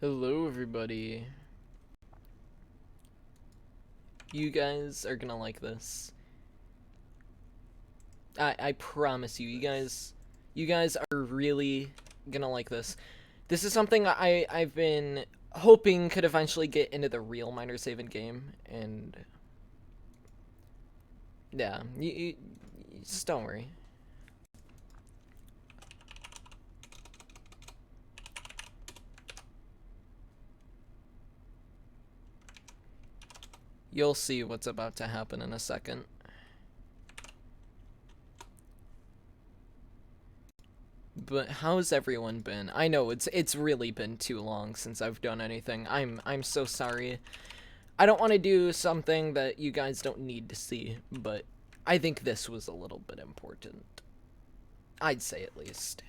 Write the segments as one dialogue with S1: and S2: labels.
S1: Hello, everybody. You guys are gonna like this. I promise you, you guys are really gonna like this. This is something I've been hoping could eventually get into the real Miner Saving game, and yeah, you just don't worry. You'll see what's about to happen in a second. But how's everyone been? I know it's really been too long since I've done anything. I'm so sorry. I don't want to do something that you guys don't need to see, but I think this was a little bit important. I'd say at least.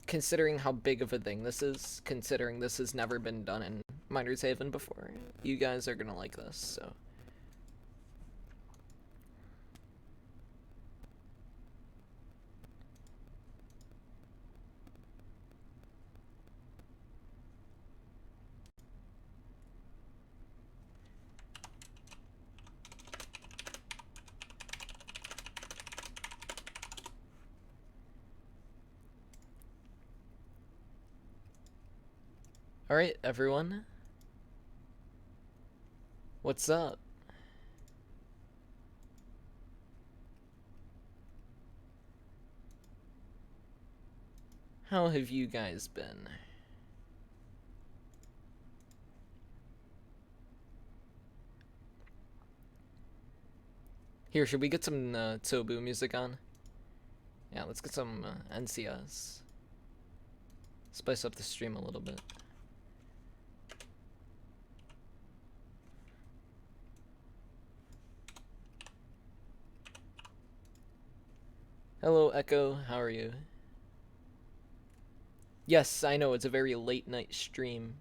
S1: Considering how big of a thing this is, considering this has never been done in Miner's Haven before, you guys are gonna like this, so. Alright, everyone. What's up? How have you guys been? Here, should we get some Tobu music on? Yeah, let's get some NCS. Spice up the stream a little bit. Hello, Echo. How are you? Yes, I know, it's a very late night stream.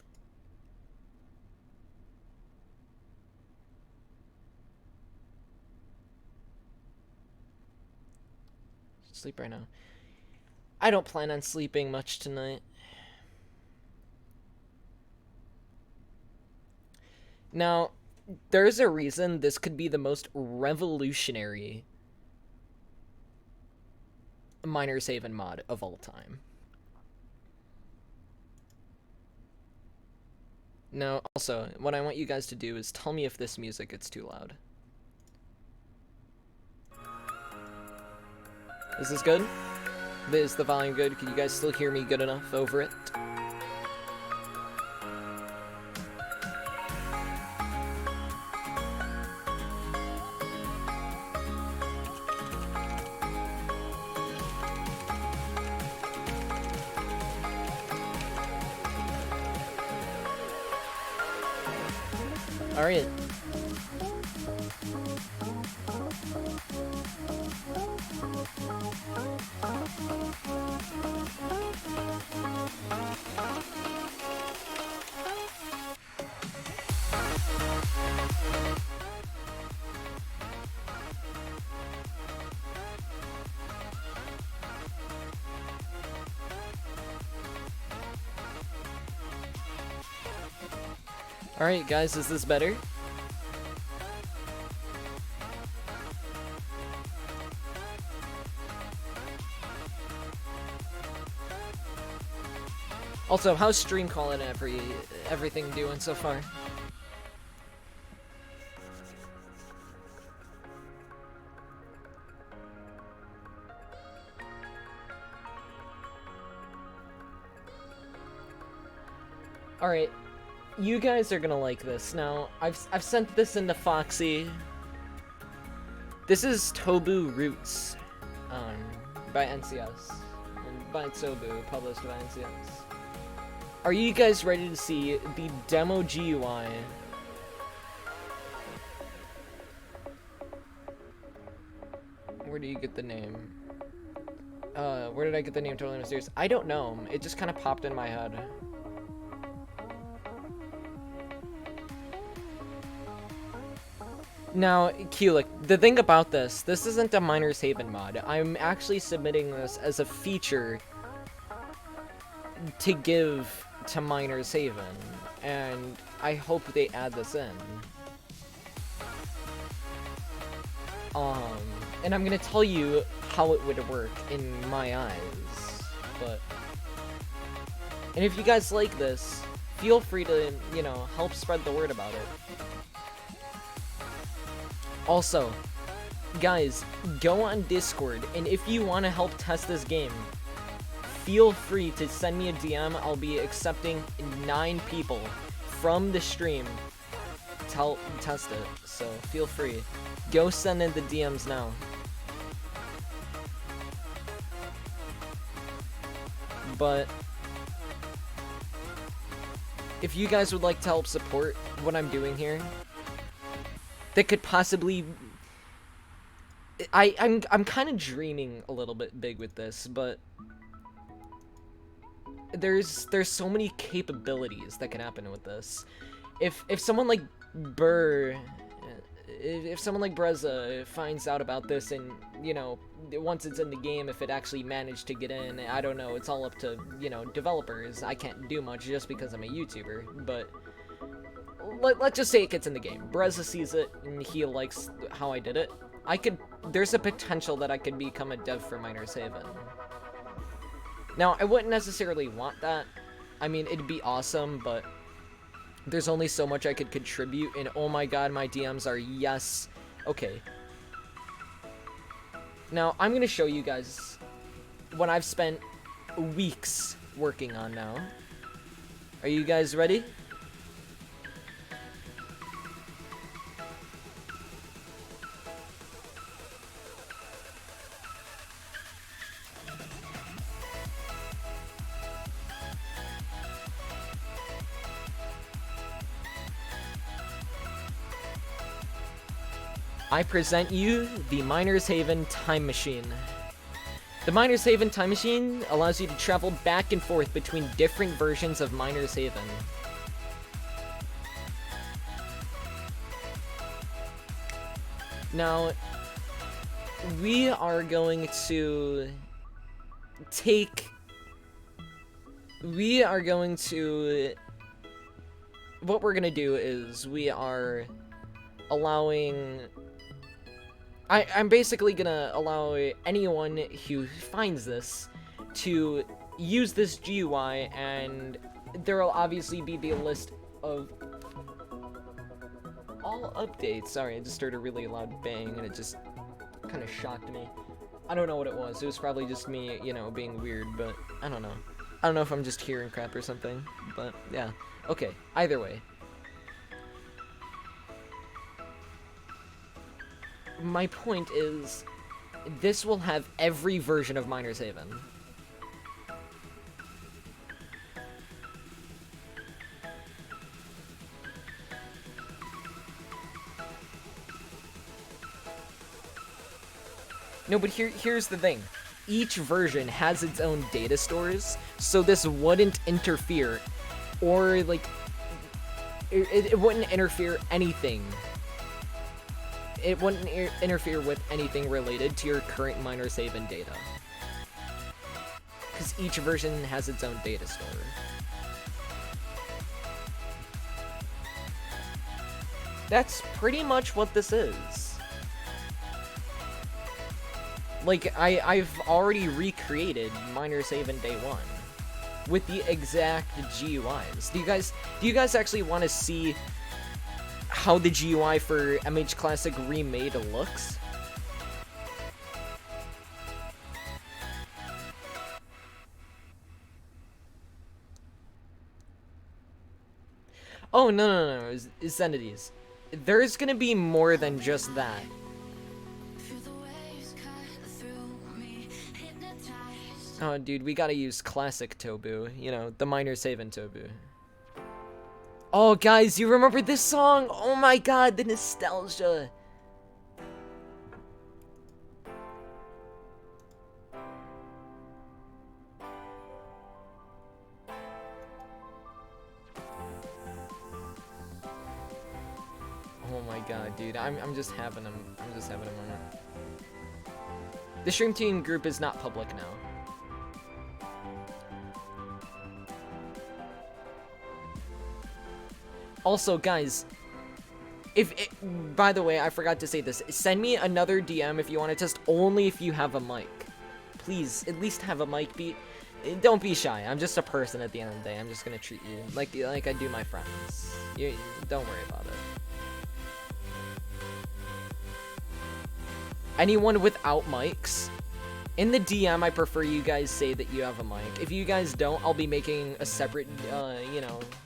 S1: Sleep right now. I don't plan on sleeping much tonight. Now, there's a reason this could be the most revolutionary Miner's Haven mod of all time. Now, also, what I want you guys to do is tell me if this music gets too loud. Is this good? Is the volume good? Can you guys still hear me good enough over it? Alright. Alright guys, is this better? Also, how's stream calling everything doing so far? Alright, you guys are gonna like this. Now, I've sent this into Foxy. This is Tobu Roots, by NCS, and by Tobu, published by NCS. Are you guys ready to see the demo GUI? Where do you get the name? Where did I get the name Totally Mysterious? I don't know. It just kind of popped in my head. Now, Kulik, the thing about this isn't a Miner's Haven mod. I'm actually submitting this as a feature to give to Miner's Haven. and I hope they add this in. And I'm gonna tell you how it would work in my eyes, but... And if you guys like this, feel free to, you know, help spread the word about it. Also, guys, go on Discord, and if you want to help test this game, feel free to send me a DM. I'll be accepting 9 people from the stream to help test it, so feel free. Go send in the DMs now. But if you guys would like to help support what I'm doing here, that could possibly... I'm kind of dreaming a little bit big with this, but there's so many capabilities that can happen with this. If someone like if someone like Brezza finds out about this, and, you know, once it's in the game, if it actually managed to get in, I don't know, it's all up to, you know, developers. I can't do much just because I'm a YouTuber, but let's just say it gets in the game. Brezza sees it, and he likes how I did it. There's a potential that I could become a dev for Miners Haven. Now, I wouldn't necessarily want that. I mean, it'd be awesome, but there's only so much I could contribute, and oh my god, my DMs are yes. Okay. Now, I'm gonna show you guys what I've spent weeks working on now. Are you guys ready? I present you the Miners Haven Time Machine. The Miners Haven Time Machine allows you to travel back and forth between different versions of Miners Haven. Now, we are going to what we're gonna do is we are allowing... I'm basically gonna allow anyone who finds this to use this GUI, and there will obviously be the list of all updates. Sorry, I just heard a really loud bang, and it just kind of shocked me. I don't know what it was. It was probably just me, you know, being weird, but I don't know. I don't know if I'm just hearing crap or something, but yeah. Okay, either way. My point is, this will have every version of Miners Haven. No, but here's the thing. Each version has its own data stores, so this wouldn't interfere, or, like, it wouldn't interfere anything. It wouldn't interfere with anything related to your current Miners Haven data. Because each version has its own data store. That's pretty much what this is. Like, I've already recreated Miners Haven Day 1 with the exact GUIs. Do you guys actually want to see how the GUI for MH Classic Remade looks? Oh, no, it's entities. There's gonna be more than just that. Oh, dude, we gotta use classic Tobu. You know, the Miners Haven Tobu. Oh, guys, you remember this song? Oh my god, the nostalgia. Oh my god, dude, I'm just having a moment. The stream team group is not public now. Also, guys, by the way, I forgot to say this. Send me another DM if you want to test, only if you have a mic. Please, at least have a mic. Don't be shy. I'm just a person at the end of the day. I'm just gonna treat you like I do my friends. Don't worry about it. Anyone without mics, in the DM, I prefer you guys say that you have a mic. If you guys don't, I'll be making a separate,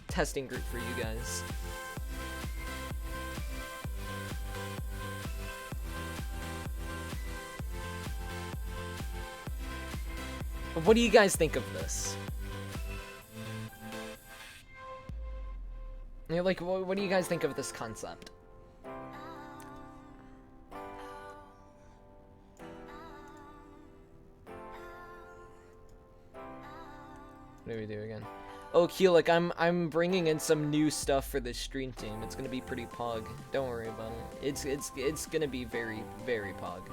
S1: testing group for you guys. What do you guys think of this? Like, what do you guys think of this concept? What do we do again? Oh, Keelik, I'm bringing in some new stuff for this stream team. It's gonna be pretty pog. Don't worry about it. It's gonna be very, very pog.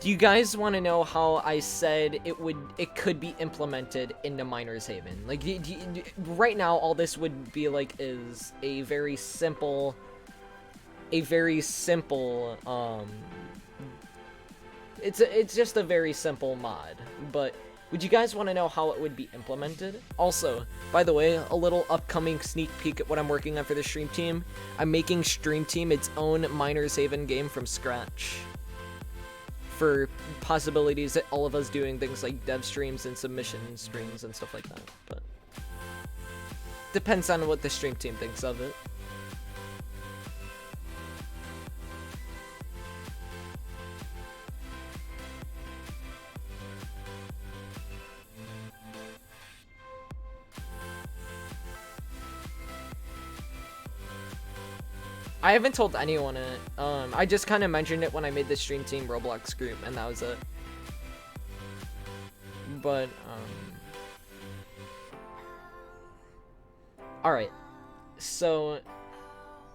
S1: Do you guys want to know how I said it could be implemented into Miner's Haven? Like, right now, all this would be like is a very simple, it's just a very simple mod. But would you guys want to know how it would be implemented? Also, by the way, a little upcoming sneak peek at what I'm working on for the stream team. I'm making Stream Team its own Miner's Haven game from scratch. For possibilities that all of us doing things like dev streams and submission streams and stuff like that, but depends on what the stream team thinks of it. I haven't told anyone it. I just kind of mentioned it when I made the stream team Roblox group, and that was it. But, alright. So,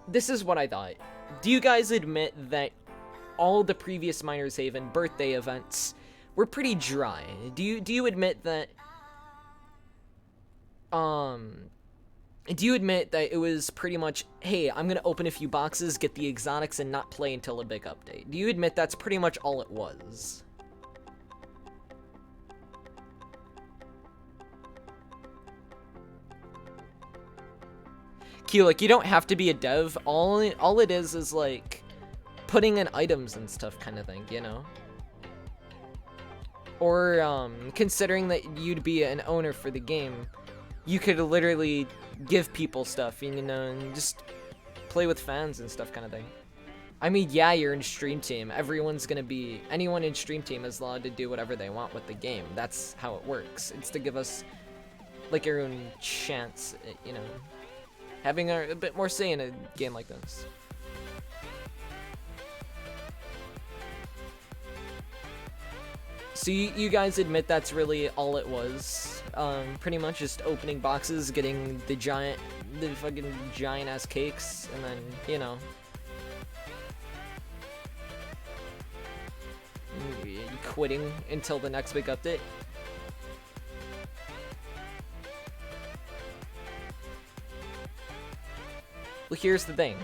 S1: this is what I thought. Do you guys admit that all the previous Miner's Haven birthday events were pretty dry? Do you admit that, do you admit that it was pretty much, hey, I'm gonna open a few boxes, get the exotics, and not play until a big update? Do you admit that's pretty much all it was? Q, like, you don't have to be a dev. All it is like putting in items and stuff kind of thing, you know? Or, considering that you'd be an owner for the game, you could literally give people stuff, you know, and just play with fans and stuff kind of thing. I mean, yeah, you're in Stream Team. Anyone in Stream Team is allowed to do whatever they want with the game. That's how it works. It's to give us, like, our own chance at, you know, having a bit more say in a game like this. So you guys admit that's really all it was? Pretty much just opening boxes, getting the fucking giant ass cakes, and then, you know, quitting until the next big update. Well, here's the thing.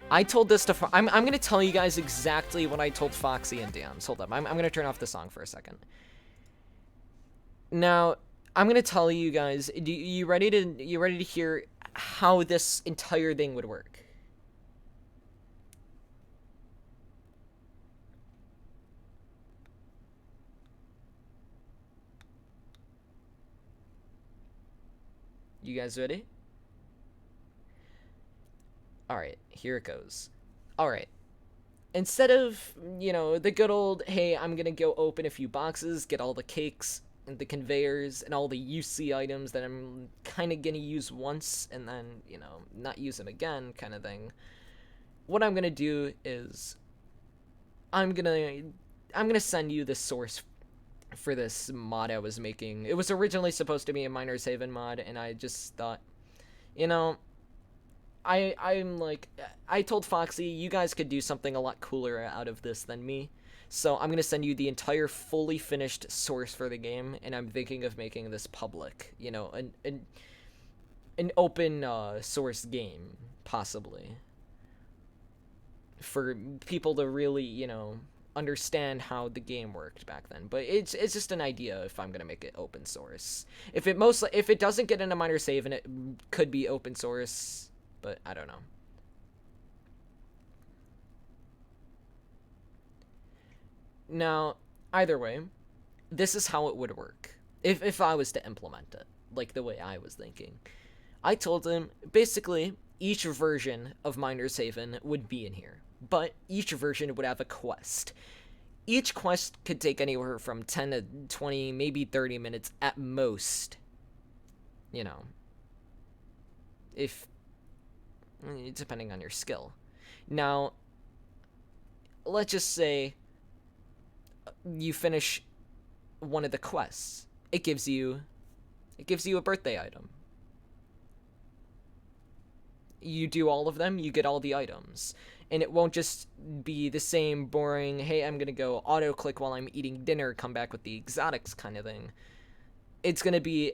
S1: I told this to I'm gonna tell you guys exactly what I told Foxy and Dams. Hold up, I'm gonna turn off the song for a second. Now, I'm gonna tell you guys. You ready to hear how this entire thing would work? You guys ready? Alright, here it goes. Alright. Instead of, you know, the good old, hey, I'm gonna go open a few boxes, get all the cakes and the conveyors and all the UC items that I'm kind of gonna use once and then, you know, not use them again kind of thing. What I'm gonna do is I'm gonna send you the source for this mod I was making. It was originally supposed to be a Miner's Haven mod, and I just thought, you know, I told Foxy, you guys could do something a lot cooler out of this than me. So I'm gonna send you the entire fully finished source for the game, and I'm thinking of making this public. You know, an open source game, possibly, for people to really, understand how the game worked back then. But it's just an idea if I'm gonna make it open source. If it doesn't get into minor save, and it could be open source, but I don't know. Now, either way, this is how it would work if I was to implement it, like the way I was thinking. I told him basically each version of Miner's Haven would be in here, but each version would have a quest. Each quest could take anywhere from 10 to 20, maybe 30 minutes at most. You know, if depending on your skill. Now, let's just say you finish one of the quests. It gives you a birthday item. You do all of them, you get all the items. And it won't just be the same boring, hey, I'm gonna go auto click while I'm eating dinner, come back with the exotics kind of thing. It's gonna be,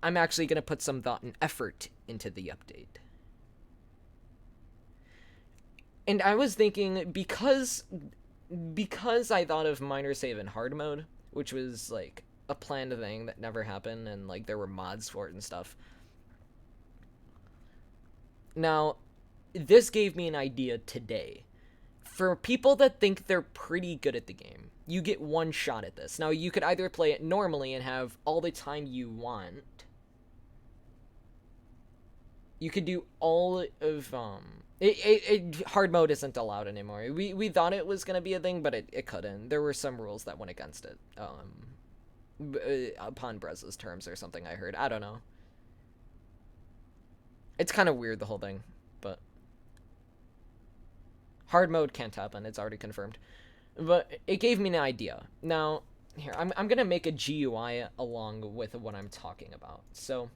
S1: I'm actually gonna put some thought and effort into the update. And I was thinking, because I thought of Miner's Haven hard mode, which was like a planned thing that never happened, and like there were mods for it and stuff. Now, this gave me an idea today. For people that think they're pretty good at the game, you get one shot at this. Now, you could either play it normally and have all the time you want. You could do all of, hard mode isn't allowed anymore. We thought it was going to be a thing, but it couldn't. There were some rules that went against it. Upon Brez's terms or something, I heard. I don't know. It's kind of weird, the whole thing, but hard mode can't happen. It's already confirmed. But it gave me an idea. Now, here, I'm going to make a GUI along with what I'm talking about. So,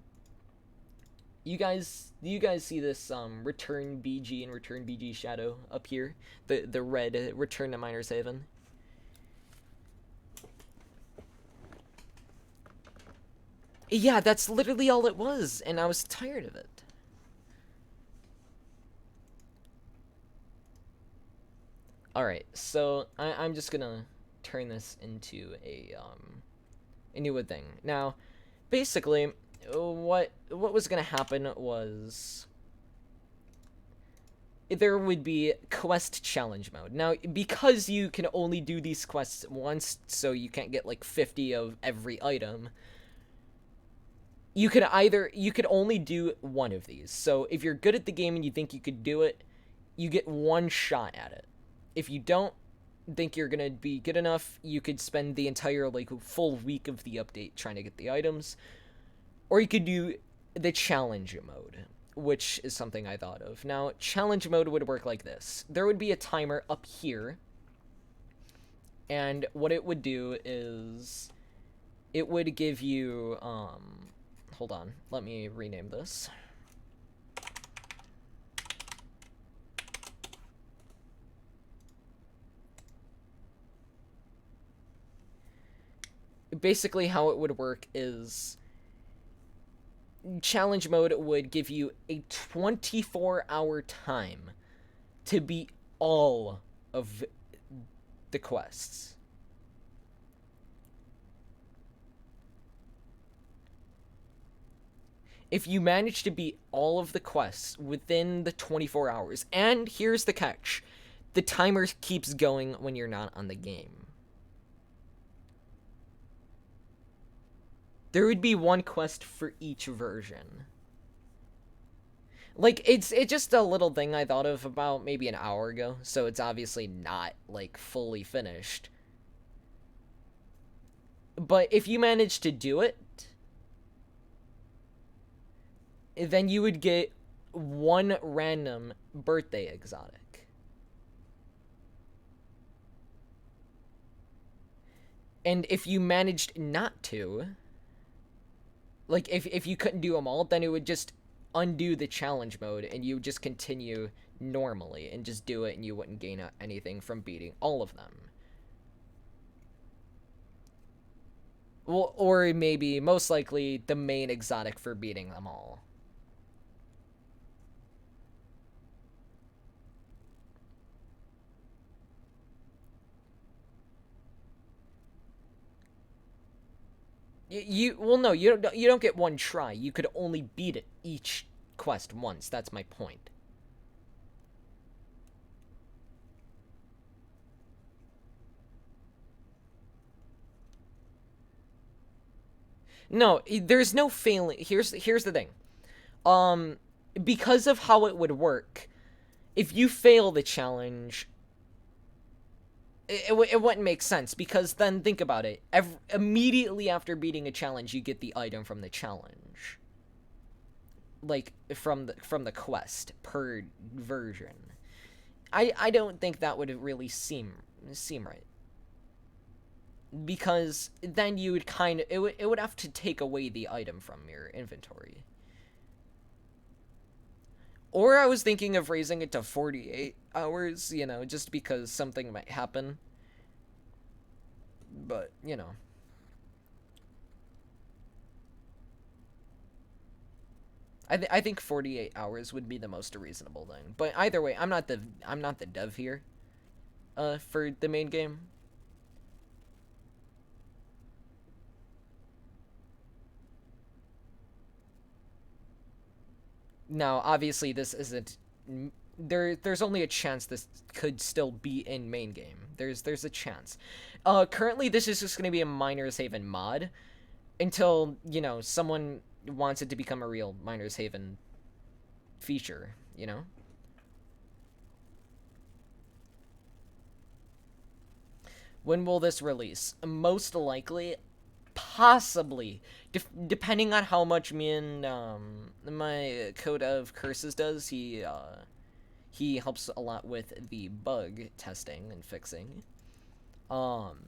S1: do you guys see this return BG and return BG shadow up here? The red return to Miner's Haven? Yeah, that's literally all it was, and I was tired of it. Alright, so I'm just gonna turn this into a new thing. Now, basically, what was gonna happen was there would be quest challenge mode. Now, because you can only do these quests once, so you can't get like 50 of every item, you could only do one of these. So if you're good at the game and you think you could do it, you get one shot at it. If you don't think you're gonna be good enough, you could spend the entire like full week of the update trying to get the items. Or you could do the challenge mode, which is something I thought of. Now, challenge mode would work like this. There would be a timer up here, and what it would do is it would give you hold on, let me rename this. Basically, how it would work is challenge mode would give you a 24-hour time to beat all of the quests. If you manage to beat all of the quests within the 24 hours, and here's the catch, the timer keeps going when you're not on the game. There would be one quest for each version. Like, it's just a little thing I thought of about maybe an hour ago, so it's obviously not, like, fully finished. But if you manage to do it, then you would get one random birthday exotic. And if you managed not to, like, if you couldn't do them all, then it would just undo the challenge mode, and you would just continue normally, and just do it, and you wouldn't gain anything from beating all of them. Well, or maybe, most likely, the main exotic for beating them all. Well, no, you don't get one try. You could only beat it each quest once. That's my point. No, there's no failing. Here's the thing. Um, because of how it would work, if you fail the challenge, it wouldn't make sense, because then think about it. Immediately after beating a challenge, you get the item from the challenge, like from the quest per version. I don't think that would really seem right, because then you would it would have to take away the item from your inventory. Or I was thinking of raising it to 48 hours, just because something might happen. But, I think 48 hours would be the most reasonable thing. But either way, I'm not the dev here for the main game. Now, obviously this isn't there's only a chance this could still be in main game. There's a chance. Currently this is just going to be a Miner's Haven mod until, someone wants it to become a real Miner's Haven feature. When will this release? Most likely, possibly, depending on how much me and my Code of Curses does. He helps a lot with the bug testing and fixing. Um,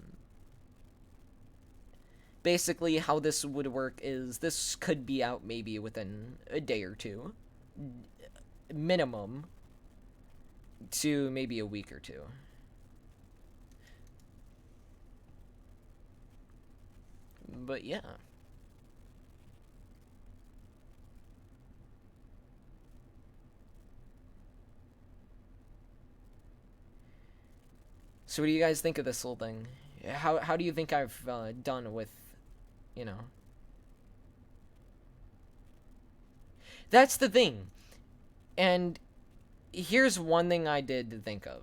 S1: Basically, how this would work is this could be out maybe within a day or two, minimum, to maybe a week or two. But yeah. So what do you guys think of this whole thing? How do you think I've done with, you know? That's the thing. And here's one thing I did think of.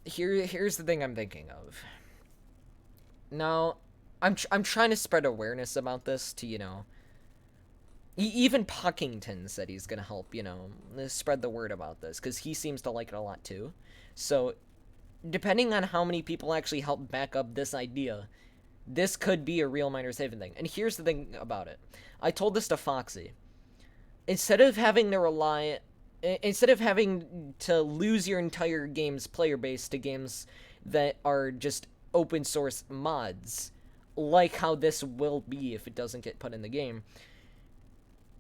S1: Here's the thing I'm thinking of. Now, I'm trying to spread awareness about this to, even Puckington said he's gonna help, spread the word about this, because he seems to like it a lot too. So, depending on how many people actually help back up this idea, this could be a real Miner's Haven thing. And here's the thing about it. I told this to Foxy. Instead of having to rely instead of having to lose your entire game's player base to games that are just open source mods, like how this will be if it doesn't get put in the game,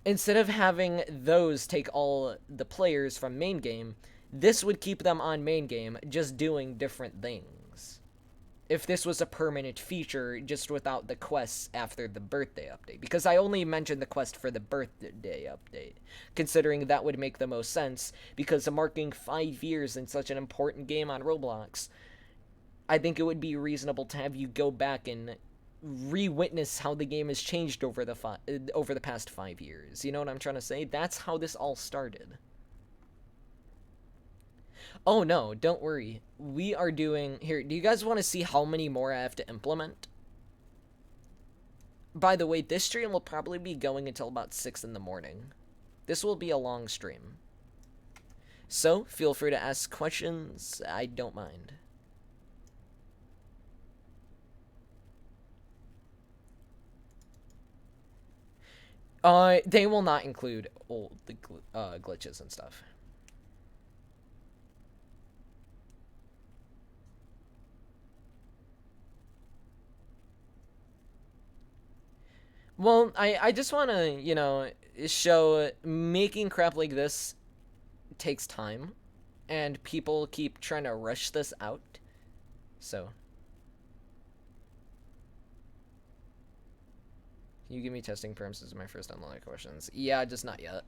S1: instead of having those take all the players from main game, this would keep them on main game just doing different things. If this was a permanent feature, just without the quests after the birthday update. Because I only mentioned the quest for the birthday update, considering that would make the most sense, because marking 5 years in such an important game on Roblox, I think it would be reasonable to have you go back and re-witness how the game has changed over the past 5 years. You know what I'm trying to say? That's how this all started. Oh no, don't worry. We are doing... Here, do you guys want to see how many more I have to implement? By the way, this stream will probably be going until about 6 in the morning. This will be a long stream. So, feel free to ask questions. I don't mind. They will not include all the glitches and stuff. Well, I just want to, show making crap like this takes time, and people keep trying to rush this out. So, can you give me testing premises of my first online questions? Yeah, just not yet.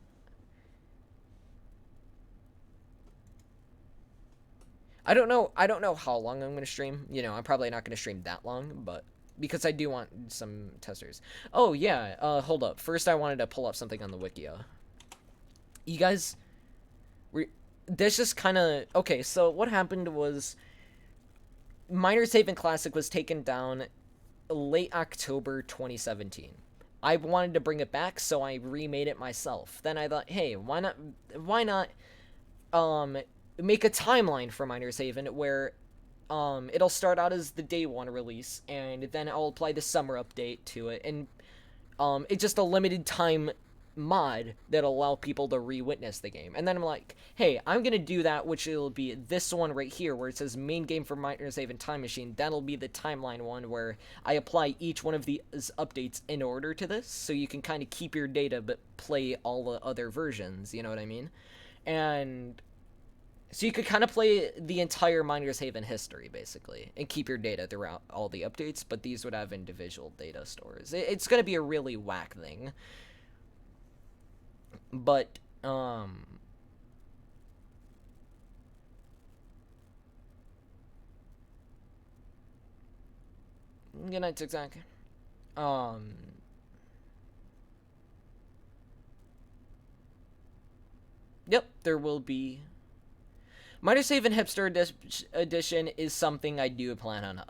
S1: I don't know how long I'm gonna stream. I'm probably not gonna stream that long, but because I do want some testers. Oh yeah, hold up. First I wanted to pull up something on the Wikia. You guys were this just kinda okay, so what happened was Miners Haven Classic was taken down late October 2017. I wanted to bring it back, so I remade it myself. Then I thought, hey, why not um make a timeline for Miners Haven where it'll start out as the day one release, and then I'll apply the summer update to it, and it's just a limited time mod that'll allow people to re-witness the game. And then I'm like, hey, I'm gonna do that, which will be this one right here where it says main game for Miners Haven Time Machine. That'll be the timeline one where I apply each one of these updates in order to this, so you can kind of keep your data but play all the other versions, you know what I mean? And so you could kind of play the entire Miners Haven history, basically, and keep your data throughout all the updates, but these would have individual data stores. It's going to be a really whack thing. But, good night, TikTok. Um, yep, there will be. Miners Haven Hipster Edition is something I do plan on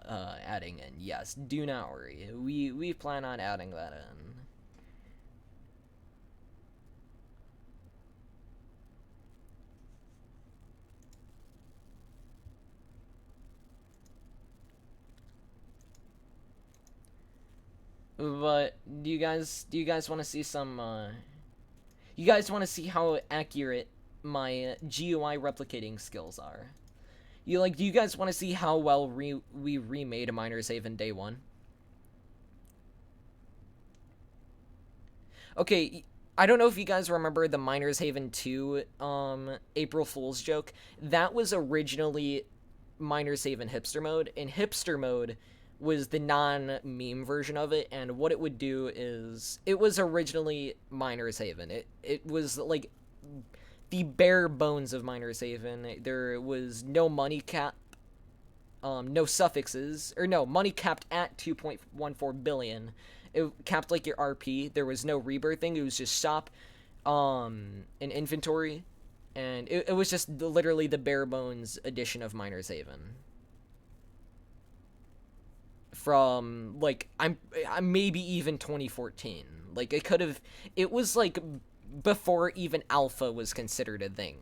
S1: adding in. Yes, do not worry. We plan on adding that in. But do you guys want to see some you guys want to see how accurate my GUI replicating skills are? Do you guys want to see how well we remade Miners Haven day 1? Okay, I don't know if you guys remember the Miners Haven 2 April Fool's joke. That was originally Miners Haven hipster mode, and hipster mode was the non-meme version of it, and what it would do is it was originally Miners Haven. It was like the bare bones of Miners Haven. There was no money cap, no suffixes, or no, money capped at 2.14 billion. It capped like your RP. There was no rebirthing. It was just shop, and inventory, and it was just literally the bare bones edition of Miners Haven. From like I'm maybe even 2014. Like it was like before even alpha was considered a thing.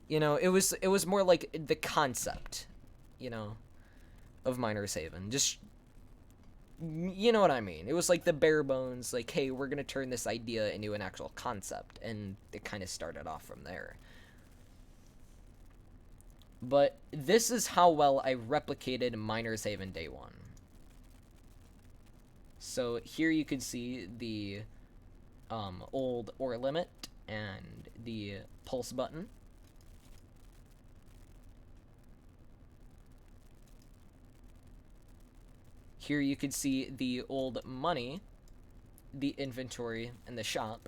S1: It was more like the concept, you know, of Miners Haven. Just you know what I mean. It was like the bare bones, like, hey, we're gonna turn this idea into an actual concept, and it kind of started off from there. But this is how well I replicated Miners Haven day 1. So here you can see the old or limit and the pulse button. Here you can see the old money, the inventory, and the shop.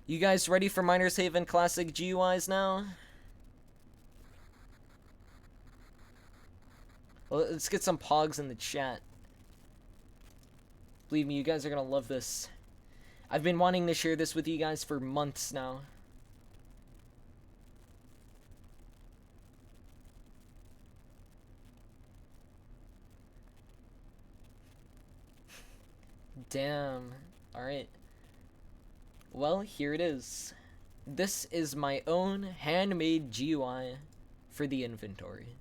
S1: You guys ready for Miners Haven Classic GUIs now? Well, let's get some pogs in the chat. Believe me, you guys are gonna love this. I've been wanting to share this with you guys for months now. Damn. Alright. Well, here it is. This is my own handmade GUI for the inventory.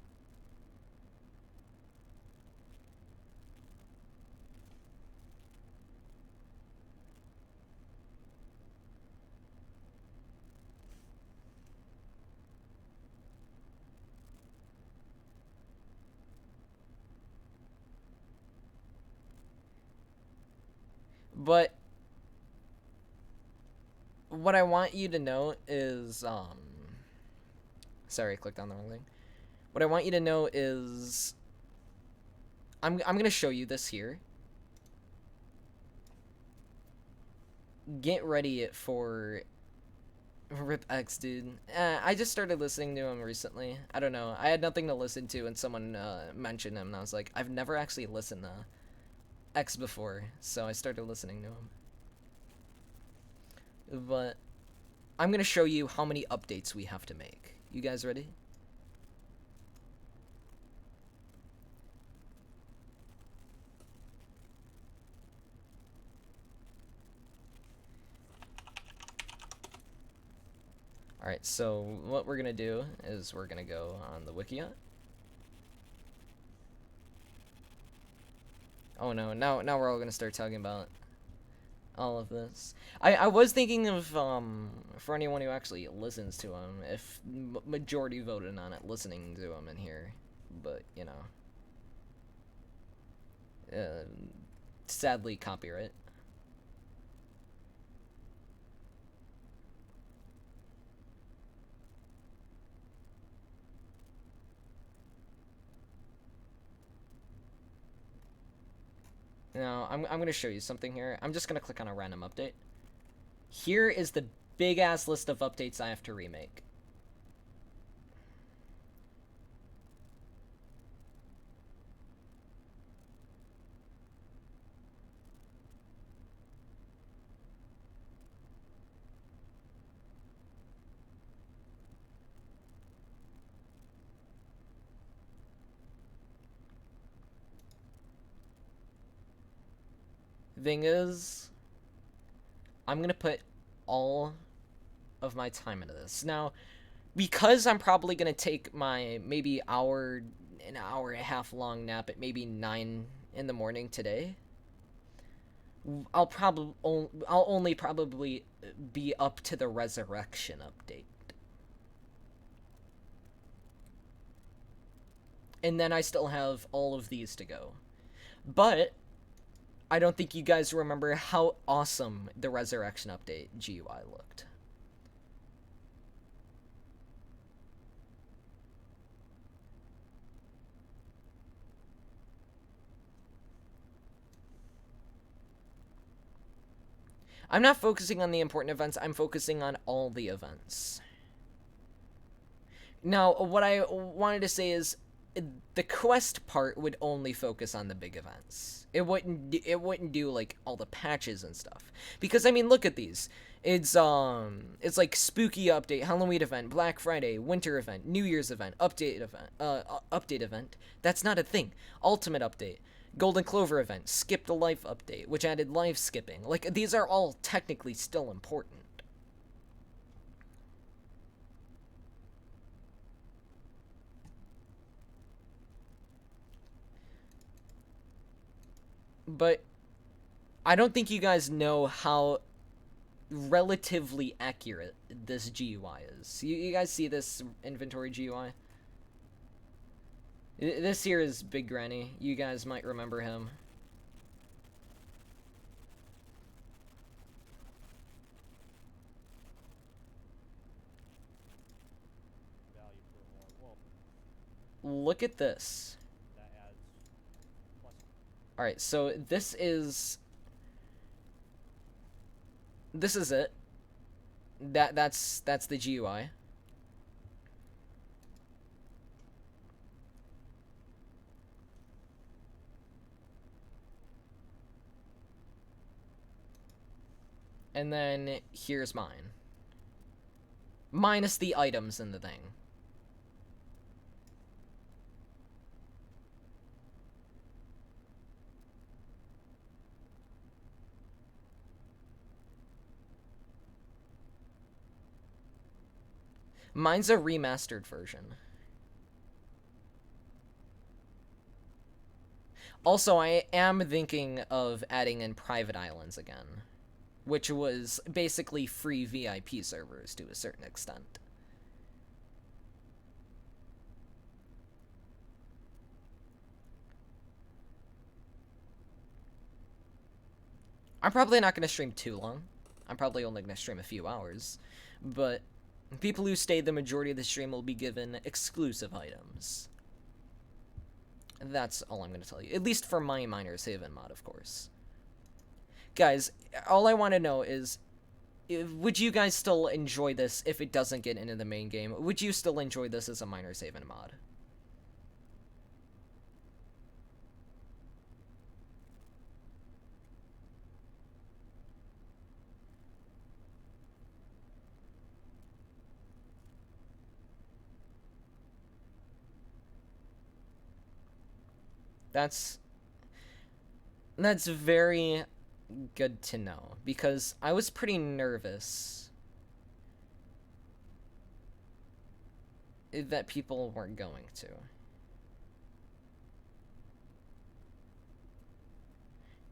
S1: But what I want you to know is, sorry, I clicked on the wrong thing. What I want you to know is, I'm gonna show you this here. Get ready for Rip X, dude. I just started listening to him recently. I don't know. I had nothing to listen to, and someone mentioned him, and I was like, I've never actually listened to X before, so I started listening to him. But I'm gonna show you how many updates we have to make. You guys ready? Alright, so what we're gonna do is we're gonna go on the Wikia. Oh no, now we're all gonna start talking about all of this. I was thinking of, for anyone who actually listens to him, if majority voted on it, listening to him in here. But, you know. Sadly, copyright. Now, I'm going to show you something here. I'm just going to click on a random update. Here is the big-ass list of updates I have to remake. Thing is, I'm going to put all of my time into this. Now, because I'm probably going to take my maybe an hour and a half long nap at maybe 9 in the morning today, I'll only probably be up to the resurrection update. And then I still have all of these to go. But I don't think you guys remember how awesome the resurrection update GUI looked. I'm not focusing on the important events, I'm focusing on all the events. Now, what I wanted to say is, the quest part would only focus on the big events. It wouldn't do like all the patches and stuff. Because I mean, look at these. It's like spooky update, Halloween event, Black Friday, winter event, New Year's event, update event. That's not a thing. Ultimate update, Golden Clover event, skip the life update, which added life skipping. Like, these are all technically still important. But I don't think you guys know how relatively accurate this GUI is. You guys see this inventory GUI? This here is Big Granny. You guys might remember him. Look at this. Alright, so this is it. That's the GUI. And then here's mine. Minus the items in the thing. Mine's a remastered version. Also, I am thinking of adding in private islands again, which was basically free VIP servers to a certain extent. I'm probably not going to stream too long. I'm probably only going to stream a few hours. But people who stay the majority of the stream will be given exclusive items. That's all I'm going to tell you. At least for my Miners Haven mod, of course. Guys, all I want to know is, would you guys still enjoy this if it doesn't get into the main game? Would you still enjoy this as a Miners Haven mod? That's very good to know, because I was pretty nervous that people weren't going to.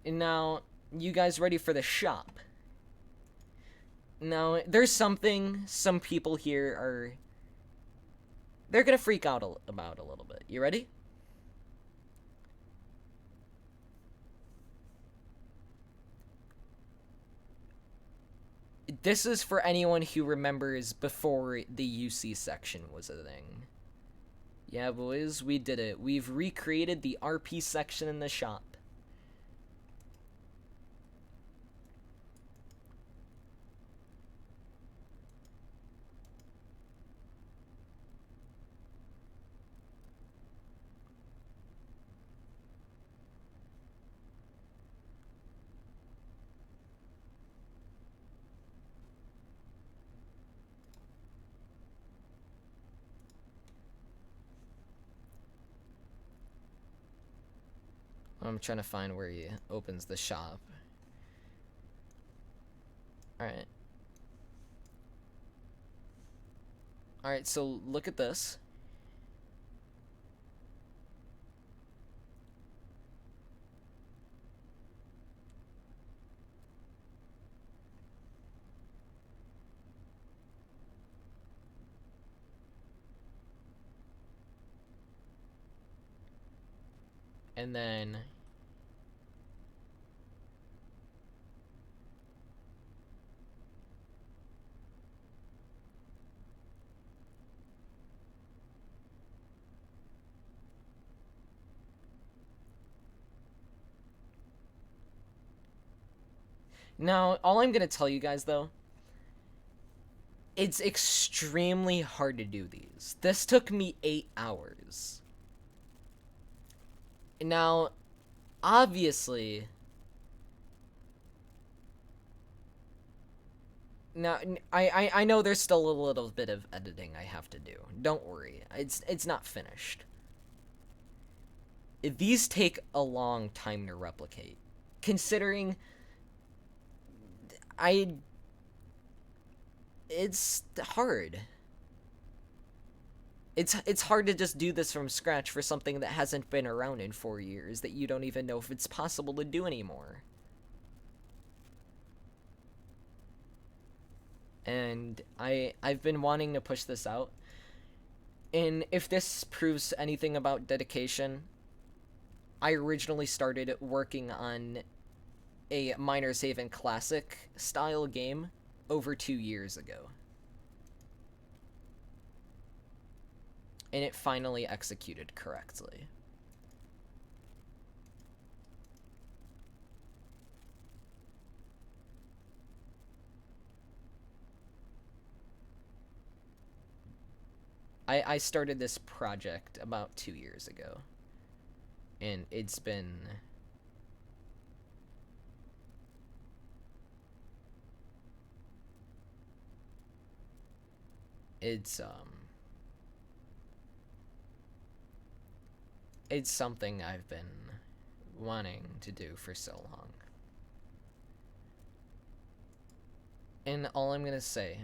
S1: And now, you guys ready for the shop? Now, there's something some people here are... They're gonna freak out about a little bit. You ready? This is for anyone who remembers before the UC section was a thing. Yeah, boys, we did it. We've recreated the RP section in the shop. I'm trying to find where he opens the shop. Alright. Alright, so look at this. And then... Now, all I'm gonna tell you guys, though, it's extremely hard to do these. This took me 8 hours. Now, obviously... Now, I know there's still a little bit of editing I have to do. Don't worry. It's not finished. These take a long time to replicate. Considering... It's hard. It's hard to just do this from scratch for something that hasn't been around in 4 years, that you don't even know if it's possible to do anymore. And I've been wanting to push this out. And if this proves anything about dedication, I originally started working on a Miners Haven Classic style game over 2 years ago. And it finally executed correctly. I started this project about 2 years ago. And it's been... It's something I've been wanting to do for so long. And all I'm gonna say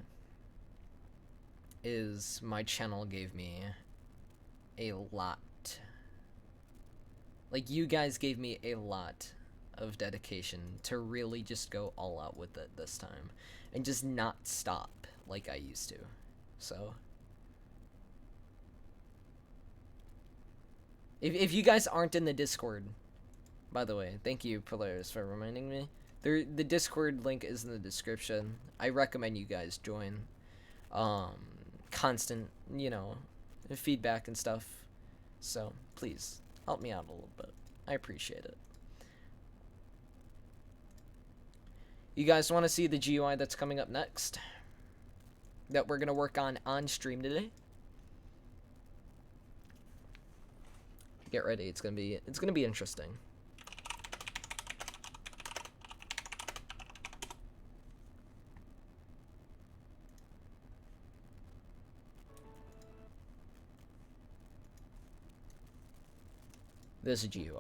S1: is my channel gave me a lot. Like, you guys gave me a lot of dedication to really just go all out with it this time. And just not stop like I used to. So... If you guys aren't in the Discord, by the way, thank you, Polaris, for reminding me. The Discord link is in the description. I recommend you guys join. Um, Constant, feedback and stuff. So please help me out a little bit. I appreciate it. You guys want to see the GUI that's coming up next? That we're gonna work on stream today? Get ready. It's gonna be interesting. This GUI.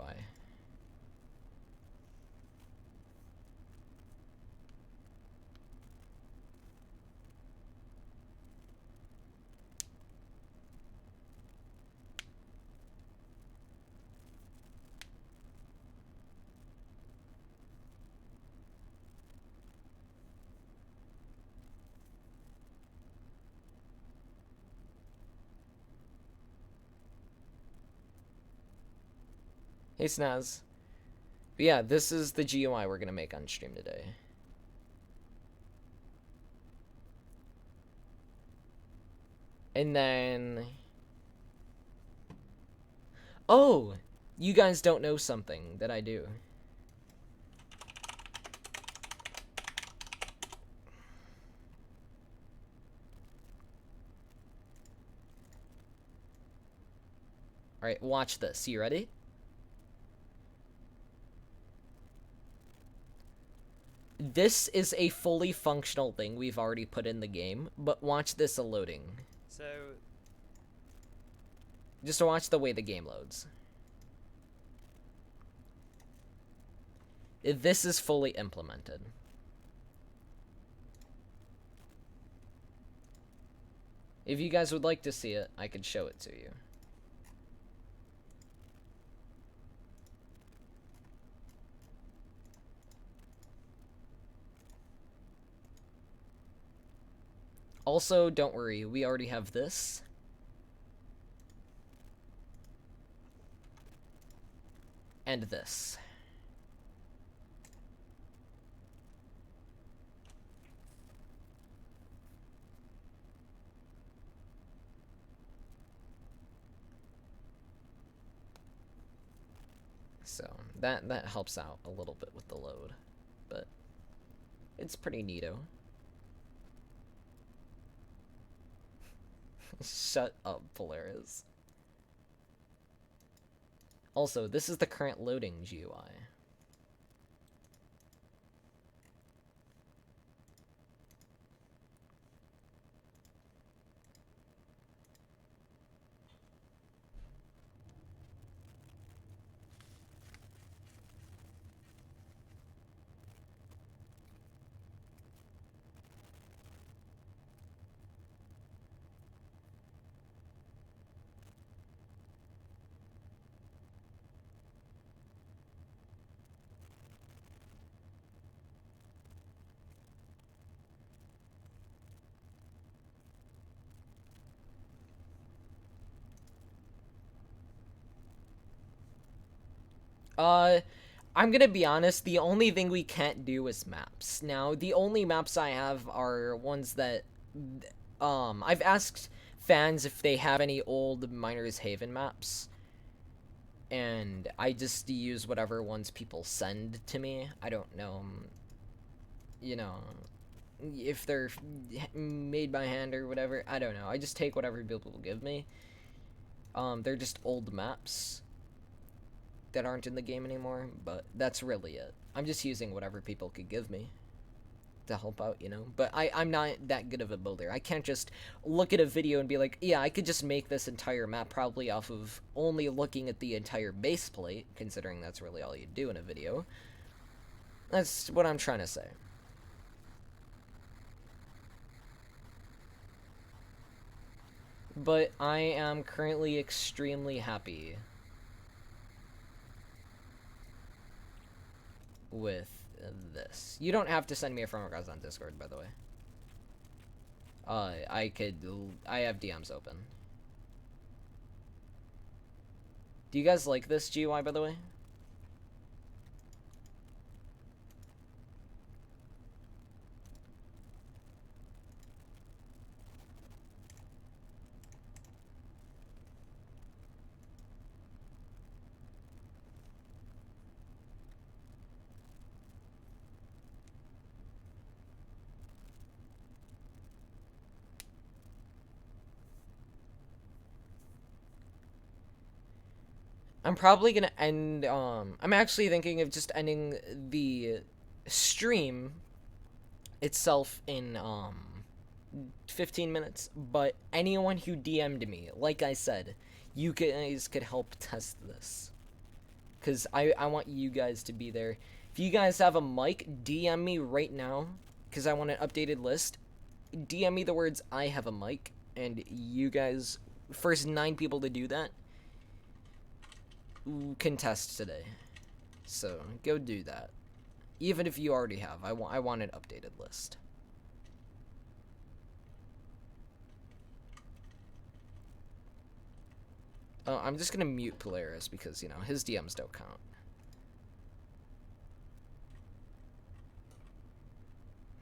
S1: Hey Snaz. But yeah, this is the GUI we're gonna make on stream today. And then... Oh! You guys don't know something that I do. Alright, watch this. You ready? This is a fully functional thing we've already put in the game, but watch this loading.
S2: So...
S1: Just to watch the way the game loads. This is fully implemented. If you guys would like to see it, I could show it to you. Also, don't worry, we already have this. And this. So, that helps out a little bit with the load. But it's pretty neato. Shut up, Polaris. Also, this is the current loading GUI. I'm gonna be honest, the only thing we can't do is maps. Now, the only maps I have are ones that, I've asked fans if they have any old Miner's Haven maps, and I just use whatever ones people send to me. I don't know, if they're made by hand or whatever. I don't know. I just take whatever people give me. They're just old maps that aren't in the game anymore, but that's really it. I'm just using whatever people could give me to help out, But I'm not that good of a builder. I can't just look at a video and be like, yeah, I could just make this entire map probably off of only looking at the entire base plate, considering that's really all you do in a video. That's what I'm trying to say. But I am currently extremely happy with this. You don't have to send me a friend request on Discord, by the way. I have DMs open. Do you guys like this GUI, by the way? I'm probably gonna end. I'm actually thinking of just ending the stream itself in 15 minutes. But anyone who DM'd me, like I said, you guys could help test this. Because I want you guys to be there. If you guys have a mic, DM me right now. Because I want an updated list. DM me the words I have a mic. And you guys, first 9 people to do that, can test today. So go do that. Even if you already have. I want an updated list. Oh, I'm just gonna mute Polaris because, you know, his DMs don't count.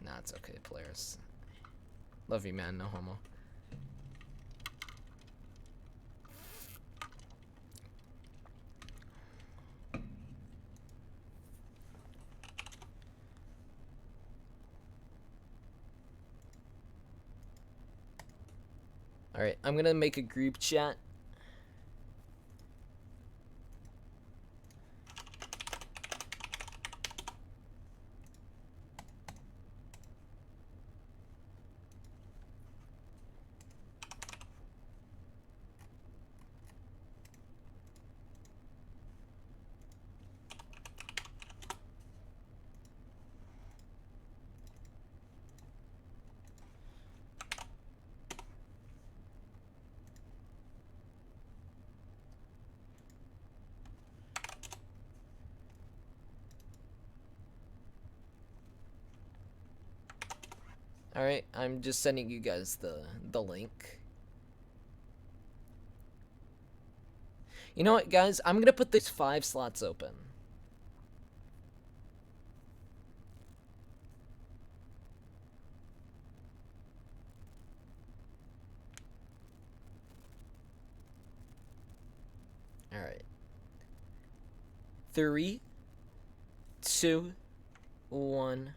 S1: Nah, it's okay, Polaris. Love you, man. No homo. Alright, I'm gonna make a group chat. Alright, I'm just sending you guys the link. You know what, guys? I'm gonna put these 5 slots open. Alright. 3, 2, 1.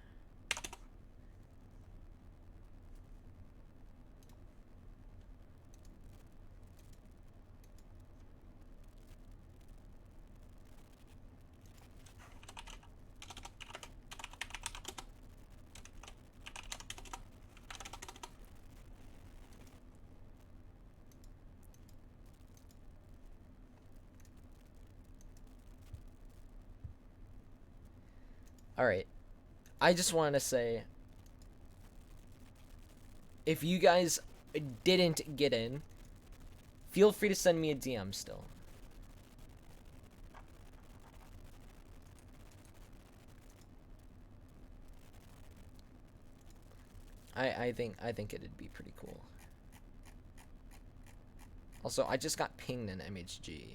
S1: Alright. I just want to say, if you guys didn't get in, feel free to send me a DM still. I think it'd be pretty cool. Also, I just got pinged in MHG.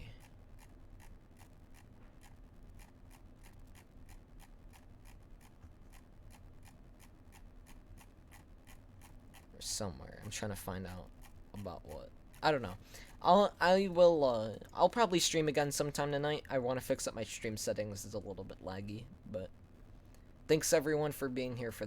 S1: Or somewhere. I'm trying to find out about what. I don't know. I'll probably stream again sometime tonight. I want to fix up my stream settings. It's a little bit laggy, but thanks everyone for being here for